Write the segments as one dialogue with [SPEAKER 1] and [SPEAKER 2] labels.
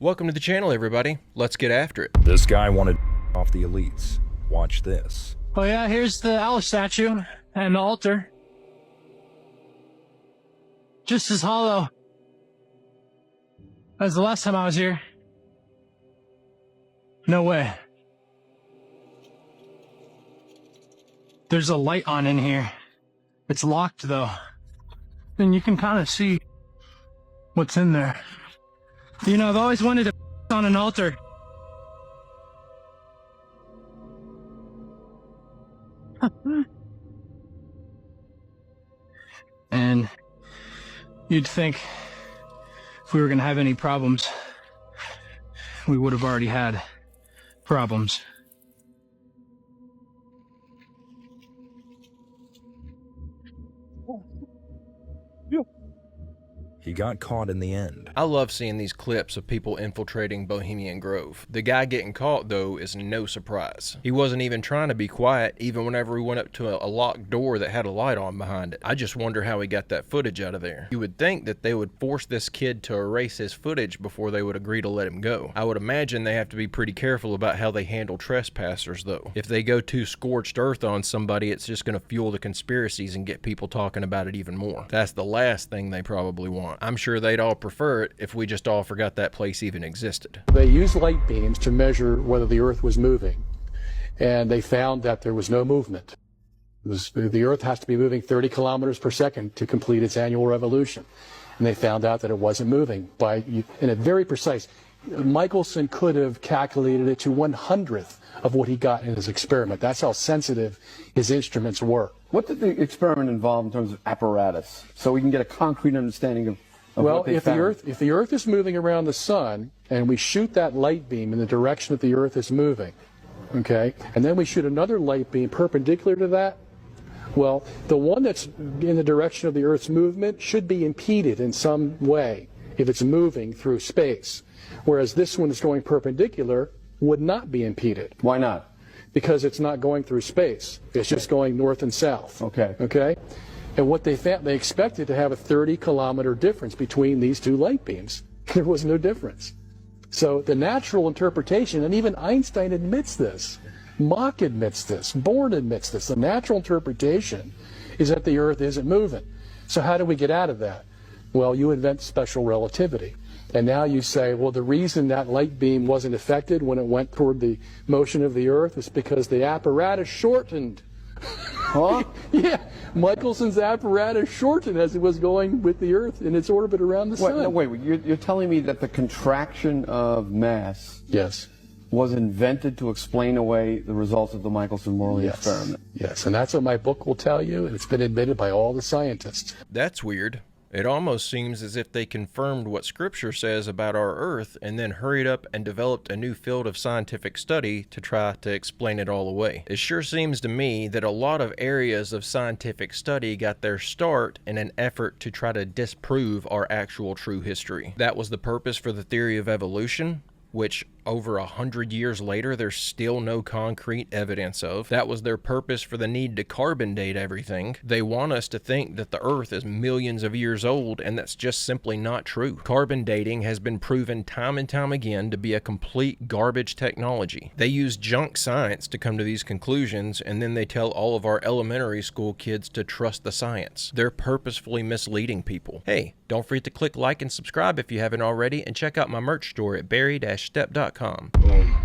[SPEAKER 1] Welcome to the channel, everybody. Let's get after it.
[SPEAKER 2] This guy wanted off the elites. Watch this.
[SPEAKER 3] Oh yeah, here's the owl statue and the altar. Just as hollow as the last time I was here. No way. There's a light on in here. It's locked though. And you can kind of see what's in there. You know, I've always wanted to on an altar. And you'd think if we were going to have any problems, we would have already had problems.
[SPEAKER 2] He got caught in the end.
[SPEAKER 1] I love seeing these clips of people infiltrating Bohemian Grove. The guy getting caught, though, is no surprise. He wasn't even trying to be quiet, even whenever we went up to a locked door that had a light on behind it. I just wonder how he got that footage out of there. You would think that they would force this kid to erase his footage before they would agree to let him go. I would imagine they have to be pretty careful about how they handle trespassers, though. If they go too scorched earth on somebody, it's just going to fuel the conspiracies and get people talking about it even more. That's the last thing they probably want. I'm sure they'd all prefer it if we just all forgot that place even existed.
[SPEAKER 4] They used light beams to measure whether the Earth was moving, and they found that there was no movement. The Earth has to be moving 30 kilometers per second to complete its annual revolution, and they found out that it wasn't moving in a very precise. Michelson could have calculated it to 1/100th of what he got in his experiment. That's how sensitive his instruments were.
[SPEAKER 5] What did the experiment involve in terms of apparatus, so we can get a concrete understanding of
[SPEAKER 4] well,
[SPEAKER 5] what they
[SPEAKER 4] if
[SPEAKER 5] found?
[SPEAKER 4] if the Earth is moving around the sun, and we shoot that light beam in the direction that the Earth is moving, okay, and then we shoot another light beam perpendicular to that, well, the one that's in the direction of the Earth's movement should be impeded in some way if it's moving through space, whereas this one that's going perpendicular would not be impeded.
[SPEAKER 5] Why not?
[SPEAKER 4] Because it's not going through space. It's just going north and south.
[SPEAKER 5] Okay.
[SPEAKER 4] Okay? And what they found, they expected to have a 30-kilometer difference between these two light beams. There was no difference. So the natural interpretation, and even Einstein admits this, Mach admits this, Born admits this, the natural interpretation is that the Earth isn't moving. So how do we get out of that? Well, you invent special relativity. And now you say, well, the reason that light beam wasn't affected when it went toward the motion of the Earth is because the apparatus shortened.
[SPEAKER 5] Huh?
[SPEAKER 4] Yeah, Michelson's apparatus shortened as it was going with the Earth in its orbit around the sun.
[SPEAKER 5] No, wait, you're telling me that the contraction of mass
[SPEAKER 4] Yes.
[SPEAKER 5] was invented to explain away the results of the Michelson-Morley experiment?
[SPEAKER 4] Yes, and that's what my book will tell you, and it's been admitted by all the scientists.
[SPEAKER 1] That's weird. It almost seems as if they confirmed what Scripture says about our Earth and then hurried up and developed a new field of scientific study to try to explain it all away. It sure seems to me that a lot of areas of scientific study got their start in an effort to try to disprove our actual true history. That was the purpose for the theory of evolution, which over 100 years later there's still no concrete evidence of. That was their purpose for the need to carbon date everything. They want us to think that the Earth is millions of years old, and that's just simply not true. Carbon dating has been proven time and time again to be a complete garbage technology. They use junk science to come to these conclusions, and then they tell all of our elementary school kids to trust the science. They're purposefully misleading people. Hey, don't forget to click like and subscribe if you haven't already, and check out my merch store at barry-stepp.com.
[SPEAKER 6] Boom.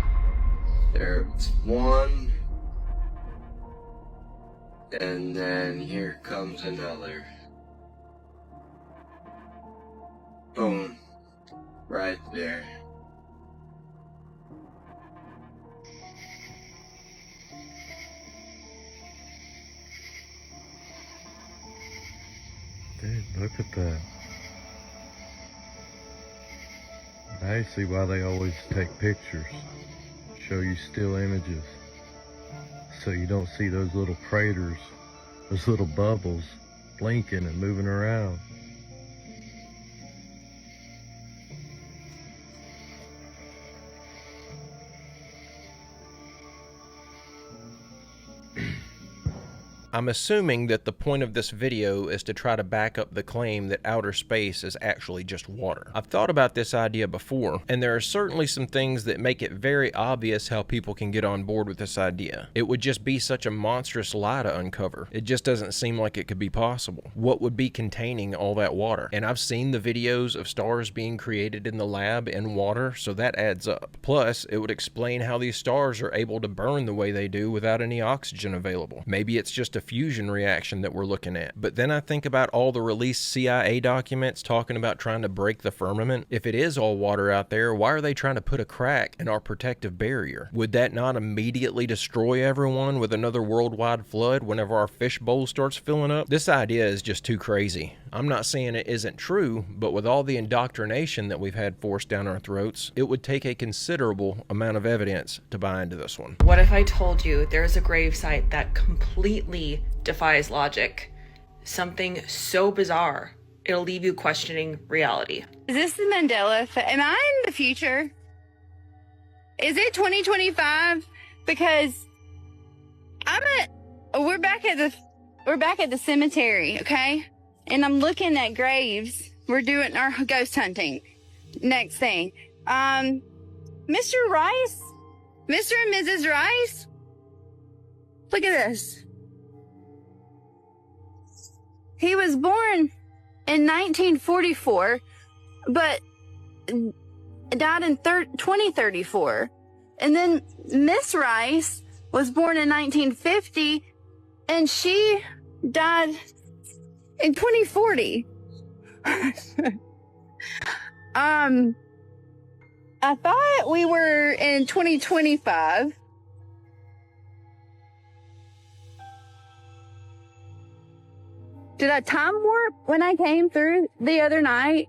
[SPEAKER 6] There's one. And then here comes another. Boom. Right there.
[SPEAKER 7] Dude, look at that. I see why they always take pictures, show you still images, so you don't see those little craters, those little bubbles blinking and moving around.
[SPEAKER 1] I'm assuming that the point of this video is to try to back up the claim that outer space is actually just water. I've thought about this idea before, and there are certainly some things that make it very obvious how people can get on board with this idea. It would just be such a monstrous lie to uncover. It just doesn't seem like it could be possible. What would be containing all that water? And I've seen the videos of stars being created in the lab in water, so that adds up. Plus, it would explain how these stars are able to burn the way they do without any oxygen available. Maybe it's just a fusion reaction that we're looking at. But then I think about all the released CIA documents talking about trying to break the firmament. If it is all water out there, why are they trying to put a crack in our protective barrier? Would that not immediately destroy everyone with another worldwide flood whenever our fishbowl starts filling up? This idea is just too crazy. I'm not saying it isn't true, but with all the indoctrination that we've had forced down our throats, it would take a considerable amount of evidence to buy into this one.
[SPEAKER 8] What if I told you there's a gravesite that completely defies logic? Something so bizarre, it'll leave you questioning reality.
[SPEAKER 9] Is this the Mandela effect? Am I in the future? Is it 2025? Because we're back at the cemetery, okay? And I'm looking at graves. We're doing our ghost hunting. Next thing. Mr. Rice? Mr. and Mrs. Rice? Look at this. He was born in 1944, but died in 2034. And then Miss Rice was born in 1950, and she died in 2040. I thought we were in 2025. Did I time warp when I came through the other night?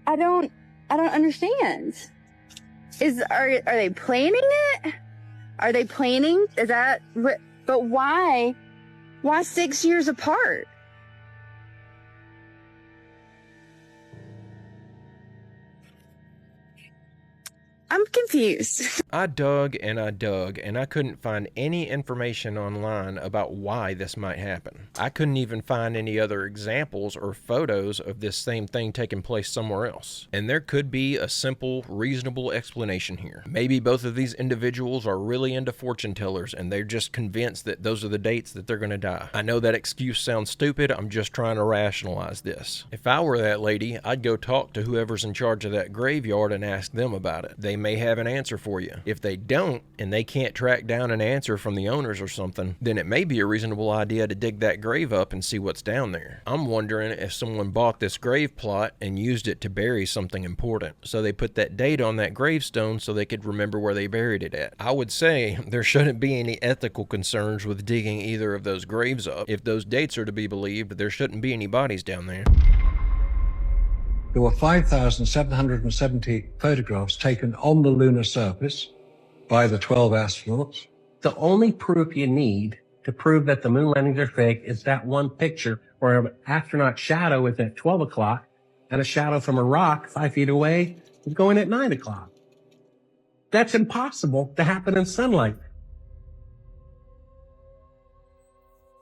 [SPEAKER 9] I don't understand. Are they planning it? Are they planning? Is that what? But why? Why 6 years apart? I'm confused.
[SPEAKER 1] I dug, and I couldn't find any information online about why this might happen. I couldn't even find any other examples or photos of this same thing taking place somewhere else. And there could be a simple, reasonable explanation here. Maybe both of these individuals are really into fortune tellers, and they're just convinced that those are the dates that they're going to die. I know that excuse sounds stupid. I'm just trying to rationalize this. If I were that lady, I'd go talk to whoever's in charge of that graveyard and ask them about it. They may have an answer for you. If they don't, and they can't track down an answer from the owners or something, then it may be a reasonable idea to dig that grave up and see what's down there. I'm wondering if someone bought this grave plot and used it to bury something important. So they put that date on that gravestone so they could remember where they buried it at. I would say there shouldn't be any ethical concerns with digging either of those graves up. If those dates are to be believed, there shouldn't be any bodies down there.
[SPEAKER 10] There were 5,770 photographs taken on the lunar surface by the 12 astronauts.
[SPEAKER 11] The only proof you need to prove that the moon landings are fake is that one picture where an astronaut shadow is at 12 o'clock and a shadow from a rock 5 feet away is going at 9 o'clock. That's impossible to happen in sunlight.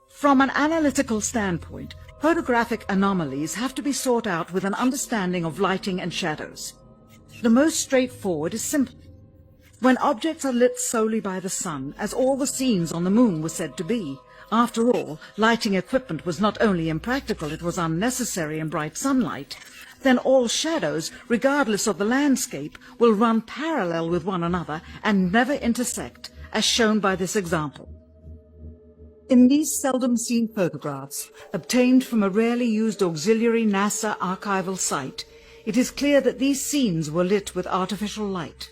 [SPEAKER 12] From an analytical standpoint, photographic anomalies have to be sought out with an understanding of lighting and shadows. The most straightforward is simple. When objects are lit solely by the sun, as all the scenes on the moon were said to be, after all, lighting equipment was not only impractical, it was unnecessary in bright sunlight, then all shadows, regardless of the landscape, will run parallel with one another and never intersect, as shown by this example. In these seldom-seen photographs, obtained from a rarely used auxiliary NASA archival site, it is clear that these scenes were lit with artificial light.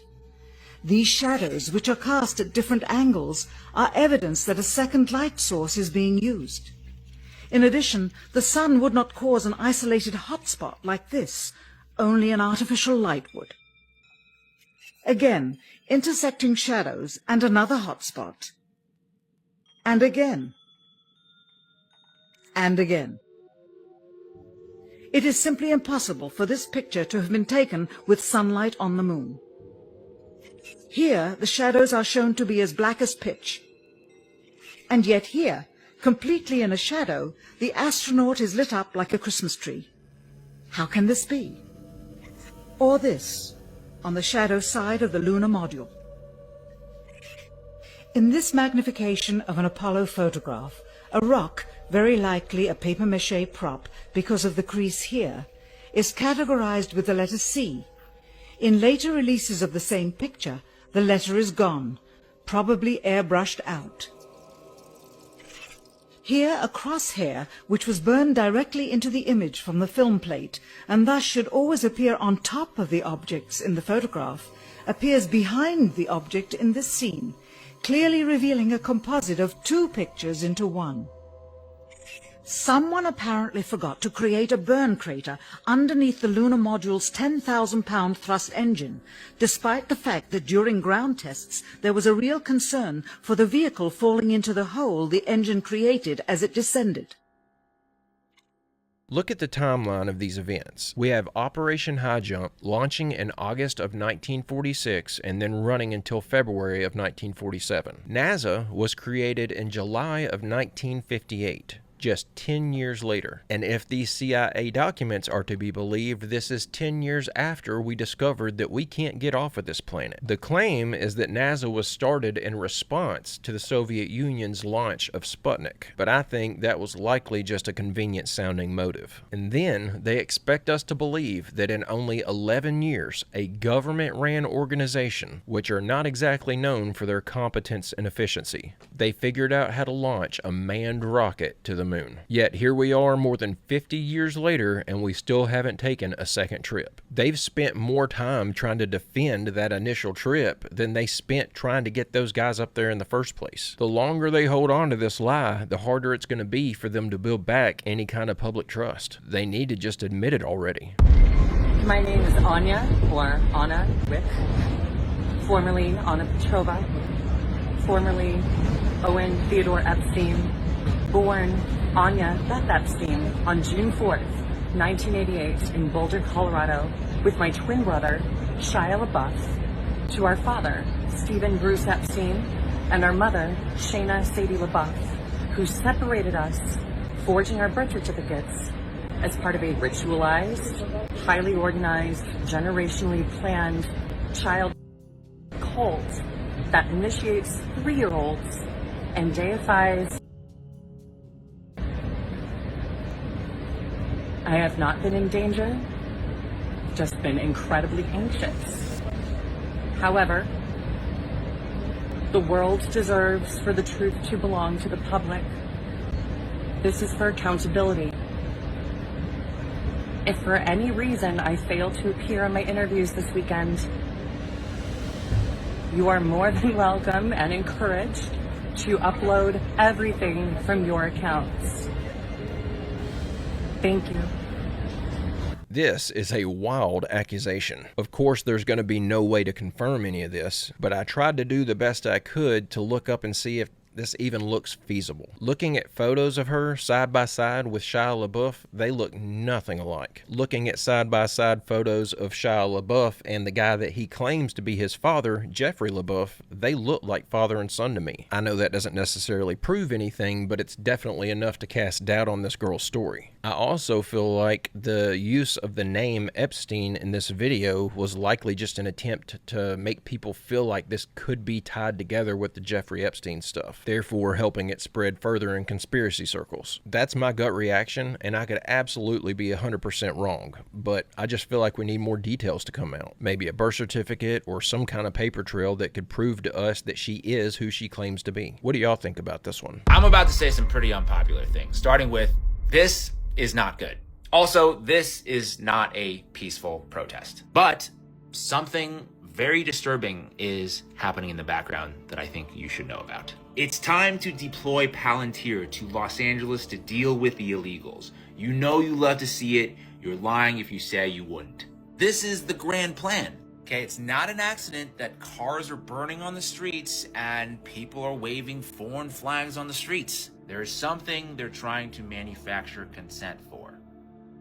[SPEAKER 12] These shadows, which are cast at different angles, are evidence that a second light source is being used. In addition, the sun would not cause an isolated hotspot like this, only an artificial light would. Again, intersecting shadows and another hotspot. And again. And again. It is simply impossible for this picture to have been taken with sunlight on the moon. Here, the shadows are shown to be as black as pitch. And yet here, completely in a shadow, the astronaut is lit up like a Christmas tree. How can this be? Or this, on the shadow side of the lunar module. In this magnification of an Apollo photograph, a rock, very likely a papier-mâché prop because of the crease here, is categorized with the letter C. In later releases of the same picture, the letter is gone, probably airbrushed out. Here a crosshair, which was burned directly into the image from the film plate, and thus should always appear on top of the objects in the photograph, appears behind the object in this scene, clearly revealing a composite of two pictures into one. Someone apparently forgot to create a burn crater underneath the lunar module's 10,000-pound thrust engine, despite the fact that during ground tests there was a real concern for the vehicle falling into the hole the engine created as it descended.
[SPEAKER 1] Look at the timeline of these events. We have Operation High Jump launching in August of 1946 and then running until February of 1947. NASA was created in July of 1958. Just 10 years later. And if these CIA documents are to be believed, this is 10 years after we discovered that we can't get off of this planet. The claim is that NASA was started in response to the Soviet Union's launch of Sputnik, but I think that was likely just a convenient sounding motive. And then they expect us to believe that in only 11 years, a government-ran organization, which are not exactly known for their competence and efficiency, they figured out how to launch a manned rocket to the moon. Yet here we are more than 50 years later and we still haven't taken a second trip. They've spent more time trying to defend that initial trip than they spent trying to get those guys up there in the first place. The longer they hold on to this lie, the harder it's going to be for them to build back any kind of public trust. They need to just admit it already.
[SPEAKER 13] My name is Anya, or Anna Wick, formerly Anna Petrova, formerly Owen Theodore Epstein, born Anya Beth Epstein on June 4th, 1988 in Boulder, Colorado, with my twin brother, Shia LaBeouf, to our father, Stephen Bruce Epstein, and our mother, Shayna Sadie LaBeouf, who separated us, forging our birth certificates as part of a ritualized, highly organized, generationally planned child cult that initiates 3-year-olds and deifies. I have not been in danger, just been incredibly anxious. However, the world deserves for the truth to belong to the public. This is for accountability. If for any reason I fail to appear on my interviews this weekend, you are more than welcome and encouraged to upload everything from your accounts. Thank you.
[SPEAKER 1] This is a wild accusation. Of course, there's going to be no way to confirm any of this, but I tried to do the best I could to look up and see if this even looks feasible. Looking at photos of her side by side with Shia LaBeouf, they look nothing alike. Looking at side by side photos of Shia LaBeouf and the guy that he claims to be his father, Jeffrey LaBeouf, they look like father and son to me. I know that doesn't necessarily prove anything, but it's definitely enough to cast doubt on this girl's story. I also feel like the use of the name Epstein in this video was likely just an attempt to make people feel like this could be tied together with the Jeffrey Epstein stuff, therefore helping it spread further in conspiracy circles. That's my gut reaction, and I could absolutely be 100% wrong, but I just feel like we need more details to come out. Maybe a birth certificate or some kind of paper trail that could prove to us that she is who she claims to be. What do y'all think about this one?
[SPEAKER 14] I'm about to say some pretty unpopular things, starting with this is not good. Also, this is not a peaceful protest, but something very disturbing is happening in the background that I think you should know about. It's time to deploy Palantir to Los Angeles to deal with the illegals. You know you love to see it. You're lying if you say you wouldn't. This is the grand plan. Okay, it's not an accident that cars are burning on the streets and people are waving foreign flags on the streets. There is something they're trying to manufacture consent for.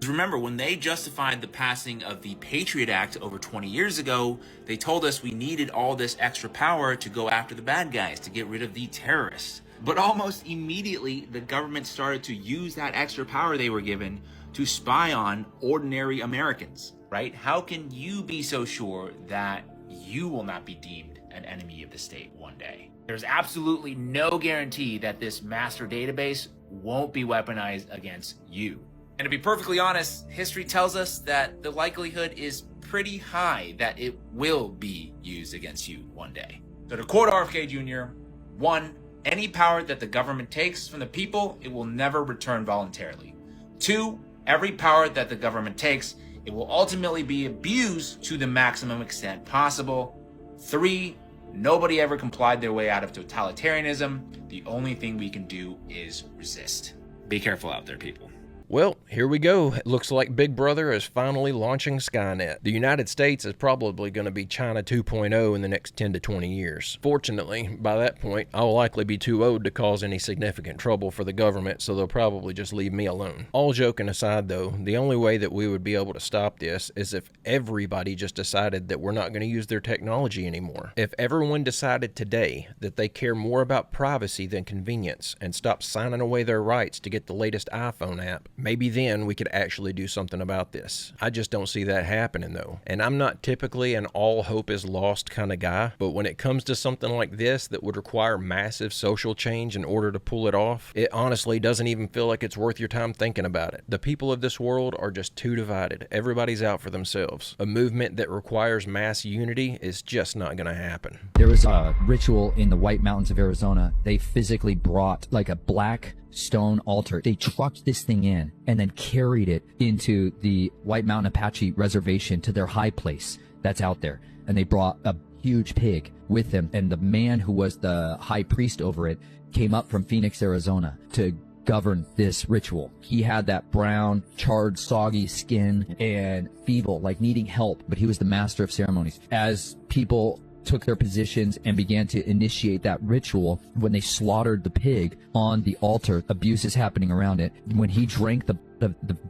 [SPEAKER 14] Remember, when they justified the passing of the Patriot Act over 20 years ago, they told us we needed all this extra power to go after the bad guys, to get rid of the terrorists. But almost immediately, the government started to use that extra power they were given to spy on ordinary Americans, right? How can you be so sure that you will not be deemed an enemy of the state one day? There's absolutely no guarantee that this master database won't be weaponized against you. And to be perfectly honest, history tells us that the likelihood is pretty high that it will be used against you one day. So to quote RFK Jr., 1, any power that the government takes from the people, it will never return voluntarily. 2, every power that the government takes, it will ultimately be abused to the maximum extent possible. 3, nobody ever complied their way out of totalitarianism. The only thing we can do is resist. Be careful out there, people.
[SPEAKER 1] Well, here we go. It looks like Big Brother is finally launching Skynet. The United States is probably going to be China 2.0 in the next 10 to 20 years. Fortunately, by that point, I'll likely be too old to cause any significant trouble for the government, so they'll probably just leave me alone. All joking aside, though, the only way that we would be able to stop this is if everybody just decided that we're not going to use their technology anymore. If everyone decided today that they care more about privacy than convenience and stop signing away their rights to get the latest iPhone app, maybe then we could actually do something about this. I just don't see that happening, though. And I'm not typically an all hope is lost kind of guy, but when it comes to something like this that would require massive social change in order to pull it off, it honestly doesn't even feel like it's worth your time thinking about it. The people of this world are just too divided. Everybody's out for themselves. A movement that requires mass unity is just not going to happen.
[SPEAKER 15] There was a ritual in the White Mountains of Arizona. They physically brought like a black stone altar. They trucked this thing in and then carried it into the White Mountain Apache reservation to their high place that's out there. And they brought a huge pig with them. And the man who was the high priest over it came up from Phoenix, Arizona to govern this ritual. He had that brown, charred, soggy skin and feeble, like needing help, but he was the master of ceremonies. As people took their positions and began to initiate that ritual, when they slaughtered the pig on the altar, abuse is happening around it. When he drank the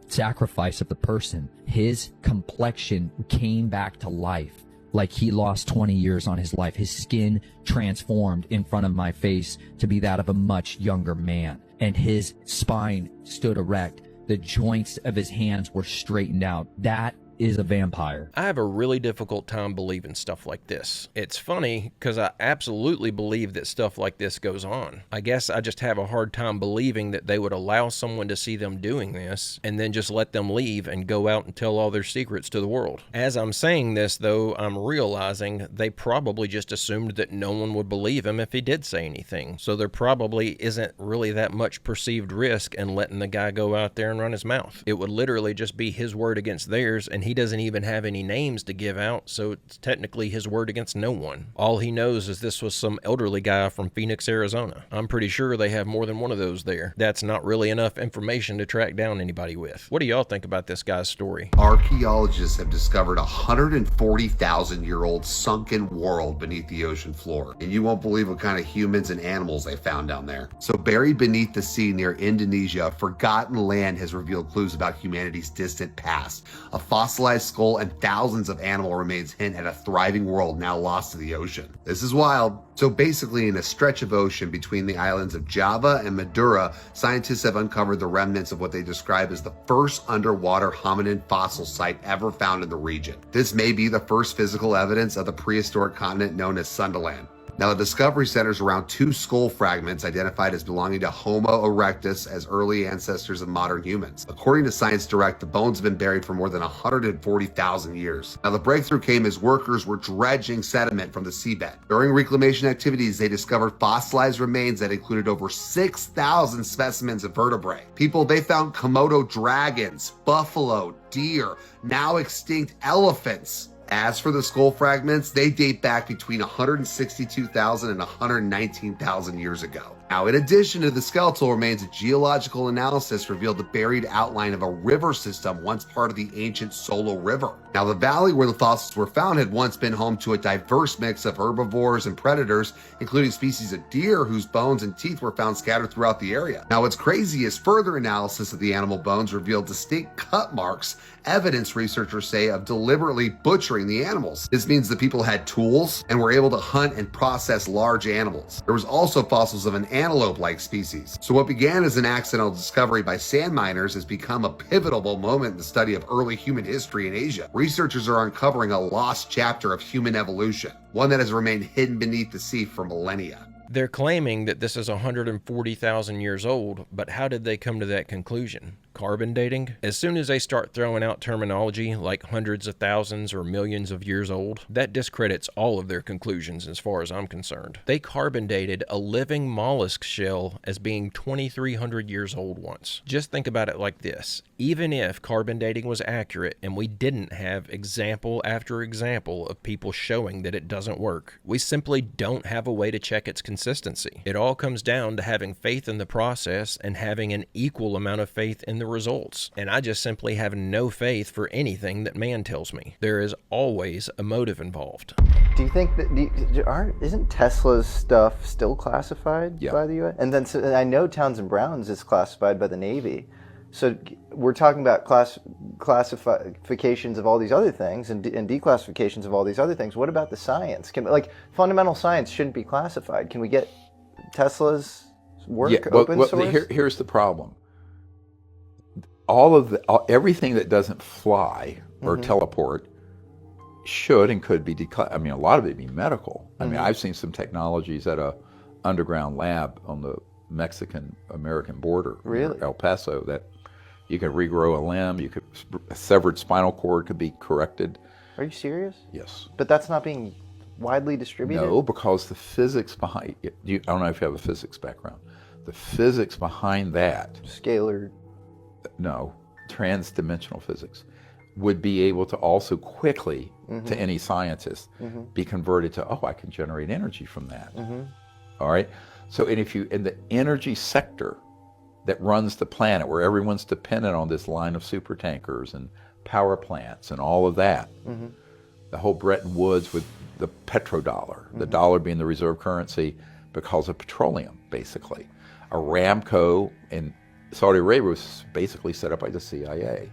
[SPEAKER 15] sacrifice of the person, his complexion came back to life. Like he lost 20 years on his life. His skin transformed in front of my face to be that of a much younger man. And his spine stood erect. The joints of his hands were straightened out. That is a vampire.
[SPEAKER 1] I have a really difficult time believing stuff like this. It's funny because I absolutely believe that stuff like this goes on. I guess I just have a hard time believing that they would allow someone to see them doing this and then just let them leave and go out and tell all their secrets to the world. As I'm saying this, though, I'm realizing they probably just assumed that no one would believe him if he did say anything. So there probably isn't really that much perceived risk in letting the guy go out there and run his mouth. It would literally just be his word against theirs, and he doesn't even have any names to give out, so it's technically his word against no one. All he knows is this was some elderly guy from Phoenix, Arizona. I'm pretty sure they have more than one of those there. That's not really enough information to track down anybody with. What do y'all think about this guy's story?
[SPEAKER 16] Archaeologists have discovered a 140,000-year-old sunken world beneath the ocean floor, and you won't believe what kind of humans and animals they found down there. So buried beneath the sea near Indonesia, forgotten land has revealed clues about humanity's distant past. A fossilized skull and thousands of animal remains hint at a thriving world now lost to the ocean. This is wild. So basically, in a stretch of ocean between the islands of Java and Madura, scientists have uncovered the remnants of what they describe as the first underwater hominin fossil site ever found in the region. This may be the first physical evidence of the prehistoric continent known as Sundaland. Now, the discovery centers around 2 skull fragments identified as belonging to Homo erectus as early ancestors of modern humans. According to Science Direct, the bones have been buried for more than 140,000 years. Now, the breakthrough came as workers were dredging sediment from the seabed. During reclamation activities, they discovered fossilized remains that included over 6,000 specimens of vertebrae. People, they found Komodo dragons, buffalo, deer, now extinct elephants. As for the skull fragments, they date back between 162,000 and 119,000 years ago. Now, in addition to the skeletal remains, a geological analysis revealed the buried outline of a river system once part of the ancient Solo River. Now, the valley where the fossils were found had once been home to a diverse mix of herbivores and predators, including species of deer whose bones and teeth were found scattered throughout the area. Now, what's crazy is further analysis of the animal bones revealed distinct cut marks, evidence researchers say of deliberately butchering the animals. This means the people had tools and were able to hunt and process large animals. There was also fossils of an antelope-like species. So what began as an accidental discovery by sand miners has become a pivotal moment in the study of early human history in Asia. Researchers are uncovering a lost chapter of human evolution, one that has remained hidden beneath the sea for millennia.
[SPEAKER 1] They're claiming that this is 140,000 years old, but how did they come to that conclusion? Carbon dating? As soon as they start throwing out terminology like hundreds of thousands or millions of years old, that discredits all of their conclusions as far as I'm concerned. They carbon dated a living mollusk shell as being 2,300 years old once. Just think about it like this. Even if carbon dating was accurate and we didn't have example after example of people showing that it doesn't work, we simply don't have a way to check its consistency. It all comes down to having faith in the process and having an equal amount of faith in the results. And I just simply have no faith for anything that man tells me. There is always a motive involved.
[SPEAKER 17] Do you think that isn't Tesla's stuff still classified by the U.S.? And then I know Townsend Brown's is classified by the Navy. So we're talking about classifications of all these other things and declassifications of all these other things. What about the science? Fundamental science shouldn't be classified. Can we get Tesla's work open source?
[SPEAKER 18] Here's the problem. Everything that doesn't fly or teleport should and could be declassified. I mean, a lot of it be medical. I mean, I've seen some technologies at a underground lab on the Mexican-American border,
[SPEAKER 17] really?
[SPEAKER 18] El Paso, that you could regrow a limb, a severed spinal cord could be corrected.
[SPEAKER 17] Are you serious?
[SPEAKER 18] Yes.
[SPEAKER 17] But that's not being widely distributed?
[SPEAKER 18] No, because the physics behind it, I don't know if you have a physics background. The physics behind that.
[SPEAKER 17] Scalar.
[SPEAKER 18] No, trans-dimensional physics would be able to also quickly, to any scientist, be converted to, I can generate energy from that. All right? So if you, in the energy sector that runs the planet, where everyone's dependent on this line of super tankers and power plants and all of that, the whole Bretton Woods with the petrodollar, the dollar being the reserve currency because of petroleum, basically. Aramco in Saudi Arabia was basically set up by the CIA.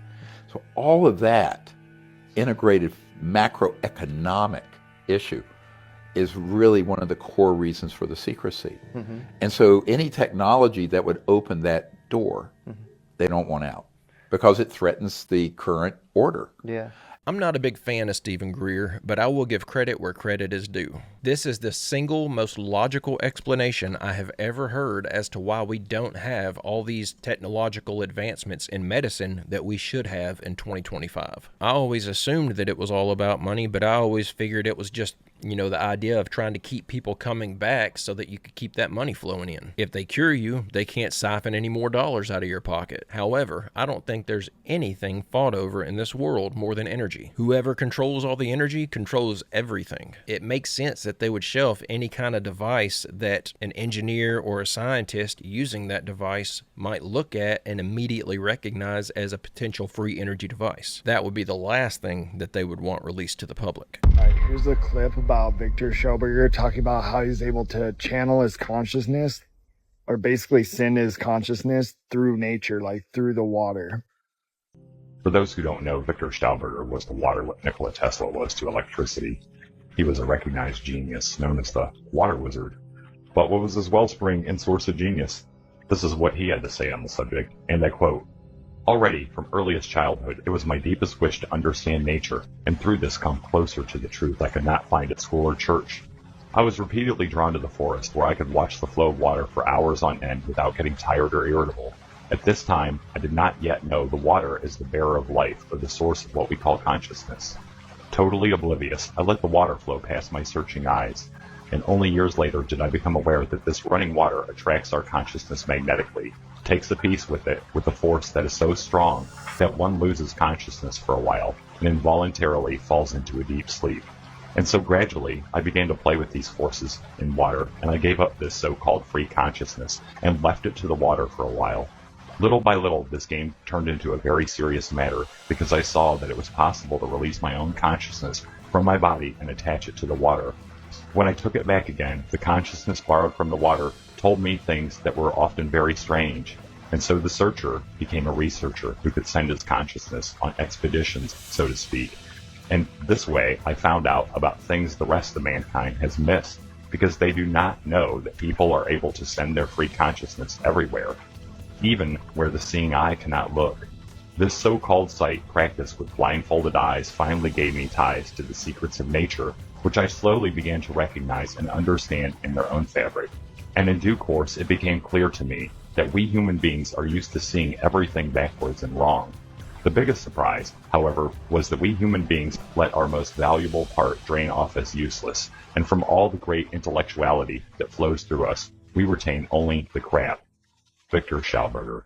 [SPEAKER 18] So all of that integrated macroeconomic issue is really one of the core reasons for the secrecy. And so any technology that would open that door, they don't want out because it threatens the current order.
[SPEAKER 17] Yeah.
[SPEAKER 1] I'm not a big fan of Stephen Greer, but I will give credit where credit is due. This is the single most logical explanation I have ever heard as to why we don't have all these technological advancements in medicine that we should have in 2025. I always assumed that it was all about money, but I always figured it was just, the idea of trying to keep people coming back so that you could keep that money flowing in. If they cure you, they can't siphon any more dollars out of your pocket. However, I don't think there's anything fought over in this world more than energy. Whoever controls all the energy controls everything. It makes sense that they would shelf any kind of device that an engineer or a scientist using that device might look at and immediately recognize as a potential free energy device. That would be the last thing that they would want released to the public.
[SPEAKER 19] All right, here's a clip about Victor Schauberger talking about how he's able to channel his consciousness, or basically send his consciousness through nature, like through the water.
[SPEAKER 20] For those who don't know, Victor Schauberger was the water what Nikola Tesla was to electricity. He was a recognized genius known as the water wizard. But what was his wellspring and source of genius? This is what he had to say on the subject, and I quote, "Already, from earliest childhood, it was my deepest wish to understand nature, and through this come closer to the truth I could not find at school or church. I was repeatedly drawn to the forest, where I could watch the flow of water for hours on end without getting tired or irritable. At this time, I did not yet know the water is the bearer of life, or the source of what we call consciousness. Totally oblivious, I let the water flow past my searching eyes, and only years later did I become aware that this running water attracts our consciousness magnetically, takes a piece with it, with a force that is so strong that one loses consciousness for a while, and involuntarily falls into a deep sleep. And so gradually, I began to play with these forces in water, and I gave up this so-called free consciousness, and left it to the water for a while. Little by little, this game turned into a very serious matter because I saw that it was possible to release my own consciousness from my body and attach it to the water. When I took it back again, the consciousness borrowed from the water told me things that were often very strange, and so the searcher became a researcher who could send his consciousness on expeditions, so to speak. And this way, I found out about things the rest of mankind has missed, because they do not know that people are able to send their free consciousness everywhere, even where the seeing eye cannot look. This so-called sight practiced with blindfolded eyes finally gave me ties to the secrets of nature, which I slowly began to recognize and understand in their own fabric. And in due course, it became clear to me that we human beings are used to seeing everything backwards and wrong. The biggest surprise, however, was that we human beings let our most valuable part drain off as useless, and from all the great intellectuality that flows through us, we retain only the crap. Victor Schauberger.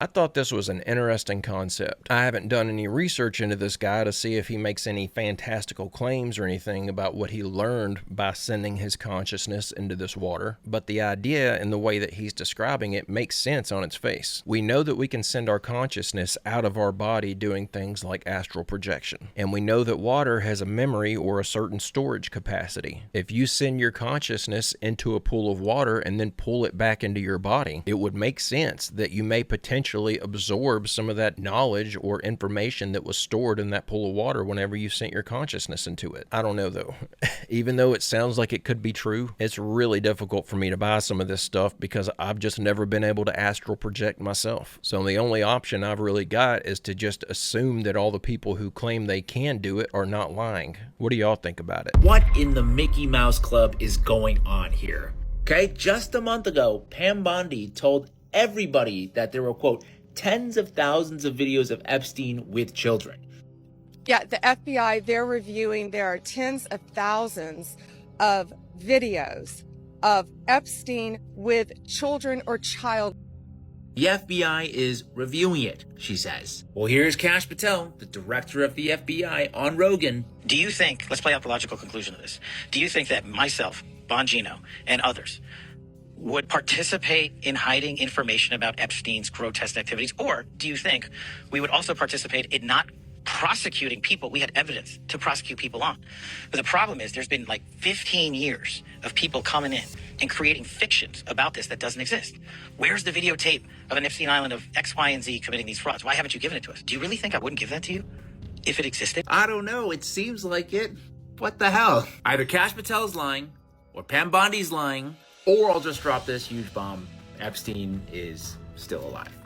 [SPEAKER 1] I thought this was an interesting concept. I haven't done any research into this guy to see if he makes any fantastical claims or anything about what he learned by sending his consciousness into this water, but the idea and the way that he's describing it makes sense on its face. We know that we can send our consciousness out of our body doing things like astral projection, and we know that water has a memory or a certain storage capacity. If you send your consciousness into a pool of water and then pull it back into your body, it would make sense that you may potentially absorb some of that knowledge or information that was stored in that pool of water whenever you sent your consciousness into it. I don't know though. Even though it sounds like it could be true, it's really difficult for me to buy some of this stuff because I've just never been able to astral project myself. So the only option I've really got is to just assume that all the people who claim they can do it are not lying. What do y'all think about it?
[SPEAKER 21] What in the Mickey Mouse Club is going on here? Okay, just a month ago, Pam Bondi told everybody that there were, quote, tens of thousands of videos of Epstein with children.
[SPEAKER 22] Yeah, the FBI, they're reviewing, there are tens of thousands of videos of Epstein with children or child.
[SPEAKER 21] The FBI is reviewing it, she says. Well, here's Kash Patel, the director of the FBI, on Rogan.
[SPEAKER 23] Do you think, let's play out the logical conclusion of this, do you think that myself, Bongino, and others would participate in hiding information about Epstein's grotesque activities? Or do you think we would also participate in not prosecuting people we had evidence to prosecute people on? But the problem is there's been like 15 years of people coming in and creating fictions about this that doesn't exist. Where's the videotape of an Epstein Island of X, Y, and Z committing these frauds? Why haven't you given it to us? Do you really think I wouldn't give that to you if it existed?
[SPEAKER 21] I don't know. It seems like it. What the hell? Either Kash Patel's lying, or Pam Bondi's lying, or I'll just drop this huge bomb. Epstein is still alive.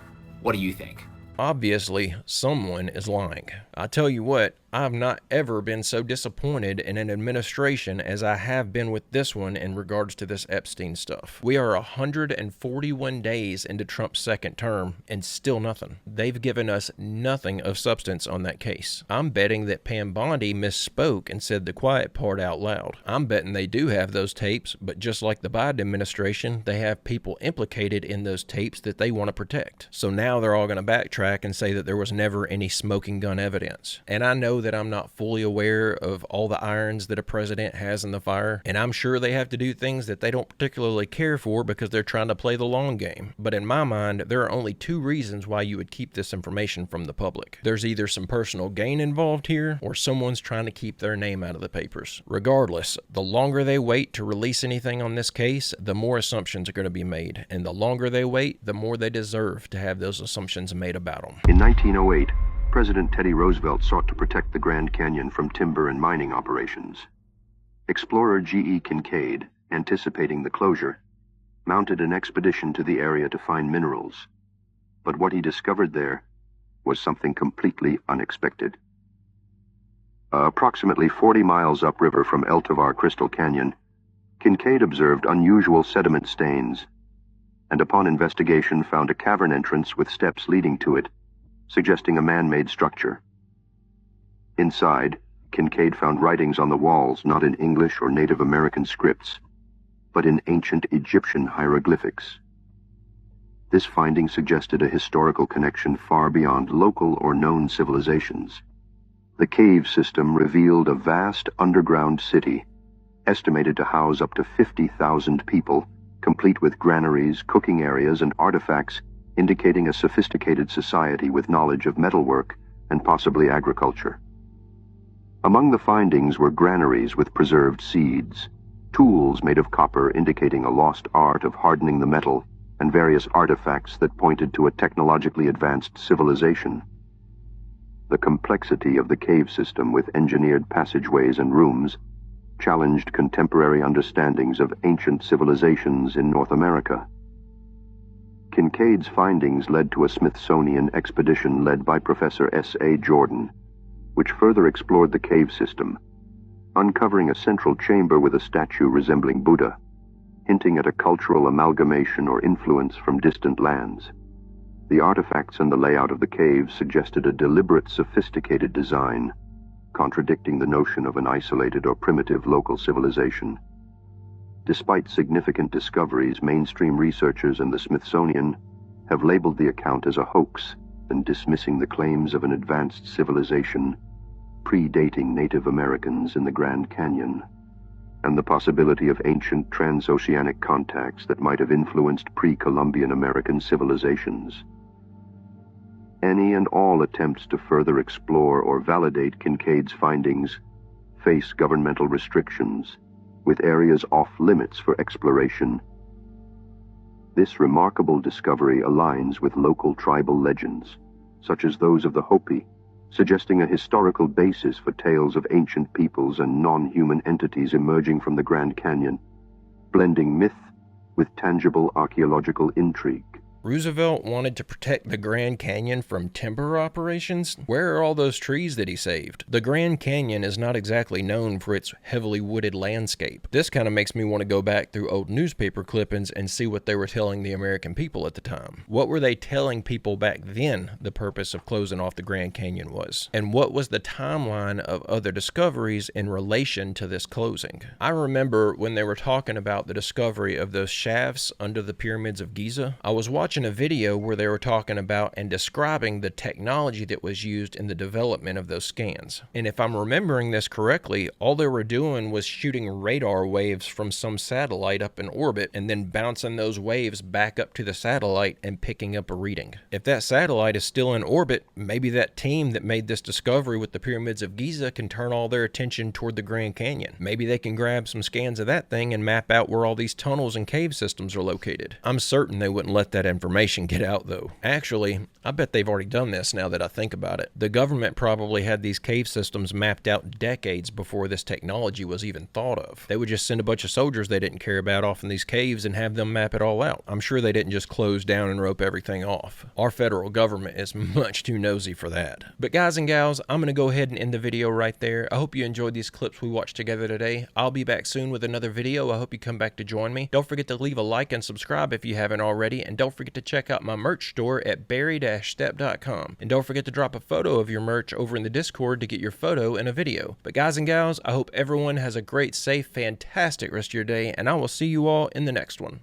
[SPEAKER 21] What do you think?
[SPEAKER 1] Obviously, someone is lying. I tell you what, I've not ever been so disappointed in an administration as I have been with this one in regards to this Epstein stuff. We are 141 days into Trump's second term and still nothing. They've given us nothing of substance on that case. I'm betting that Pam Bondi misspoke and said the quiet part out loud. I'm betting they do have those tapes, but just like the Biden administration, they have people implicated in those tapes that they want to protect. So now they're all going to backtrack and say that there was never any smoking gun evidence. And I know that I'm not fully aware of all the irons that a president has in the fire, and I'm sure they have to do things that they don't particularly care for because they're trying to play the long game. But in my mind, there are only two reasons why you would keep this information from the public. There's either some personal gain involved here, or someone's trying to keep their name out of the papers. Regardless, the longer they wait to release anything on this case, the more assumptions are going to be made, and the longer they wait, the more they deserve to have those assumptions made about them.
[SPEAKER 24] In 1908, President Teddy Roosevelt sought to protect the Grand Canyon from timber and mining operations. Explorer G.E. Kincaid, anticipating the closure, mounted an expedition to the area to find minerals. But what he discovered there was something completely unexpected. Approximately 40 miles upriver from El Tovar Crystal Canyon, Kincaid observed unusual sediment stains, and upon investigation found a cavern entrance with steps leading to it, suggesting a man-made structure. Inside, Kincaid found writings on the walls not in English or Native American scripts, but in ancient Egyptian hieroglyphics. This finding suggested a historical connection far beyond local or known civilizations. The cave system revealed a vast underground city, estimated to house up to 50,000 people, complete with granaries, cooking areas, and artifacts indicating a sophisticated society with knowledge of metalwork and possibly agriculture. Among the findings were granaries with preserved seeds, tools made of copper indicating a lost art of hardening the metal, and various artifacts that pointed to a technologically advanced civilization. The complexity of the cave system with engineered passageways and rooms challenged contemporary understandings of ancient civilizations in North America. Kincaid's findings led to a Smithsonian expedition led by Professor S.A. Jordan, which further explored the cave system, uncovering a central chamber with a statue resembling Buddha, hinting at a cultural amalgamation or influence from distant lands. The artifacts and the layout of the cave suggested a deliberate, sophisticated design, contradicting the notion of an isolated or primitive local civilization. Despite significant discoveries, mainstream researchers and the Smithsonian have labeled the account as a hoax and dismissing the claims of an advanced civilization predating Native Americans in the Grand Canyon, and the possibility of ancient transoceanic contacts that might have influenced pre-Columbian American civilizations. Any and all attempts to further explore or validate Kincaid's findings face governmental restrictions, with areas off limits for exploration. This remarkable discovery aligns with local tribal legends, such as those of the Hopi, suggesting a historical basis for tales of ancient peoples and non-human entities emerging from the Grand Canyon, blending myth with tangible archaeological intrigue.
[SPEAKER 1] Roosevelt wanted to protect the Grand Canyon from timber operations? Where are all those trees that he saved? The Grand Canyon is not exactly known for its heavily wooded landscape. This kind of makes me want to go back through old newspaper clippings and see what they were telling the American people at the time. What were they telling people back then the purpose of closing off the Grand Canyon was? And what was the timeline of other discoveries in relation to this closing? I remember when they were talking about the discovery of those shafts under the pyramids of Giza. I was watching a video where they were talking about and describing the technology that was used in the development of those scans. And if I'm remembering this correctly, all they were doing was shooting radar waves from some satellite up in orbit and then bouncing those waves back up to the satellite and picking up a reading. If that satellite is still in orbit, maybe that team that made this discovery with the pyramids of Giza can turn all their attention toward the Grand Canyon. Maybe they can grab some scans of that thing and map out where all these tunnels and cave systems are located. I'm certain they wouldn't let that information get out though. Actually, I bet they've already done this now that I think about it. The government probably had these cave systems mapped out decades before this technology was even thought of. They would just send a bunch of soldiers they didn't care about off in these caves and have them map it all out. I'm sure they didn't just close down and rope everything off. Our federal government is much too nosy for that. But guys and gals, I'm going to go ahead and end the video right there. I hope you enjoyed these clips we watched together today. I'll be back soon with another video. I hope you come back to join me. Don't forget to leave a like and subscribe if you haven't already, and don't forget to check out my merch store at barry-stepp.com. And don't forget to drop a photo of your merch over in the Discord to get your photo in a video. But guys and gals, I hope everyone has a great, safe, fantastic rest of your day, and I will see you all in the next one.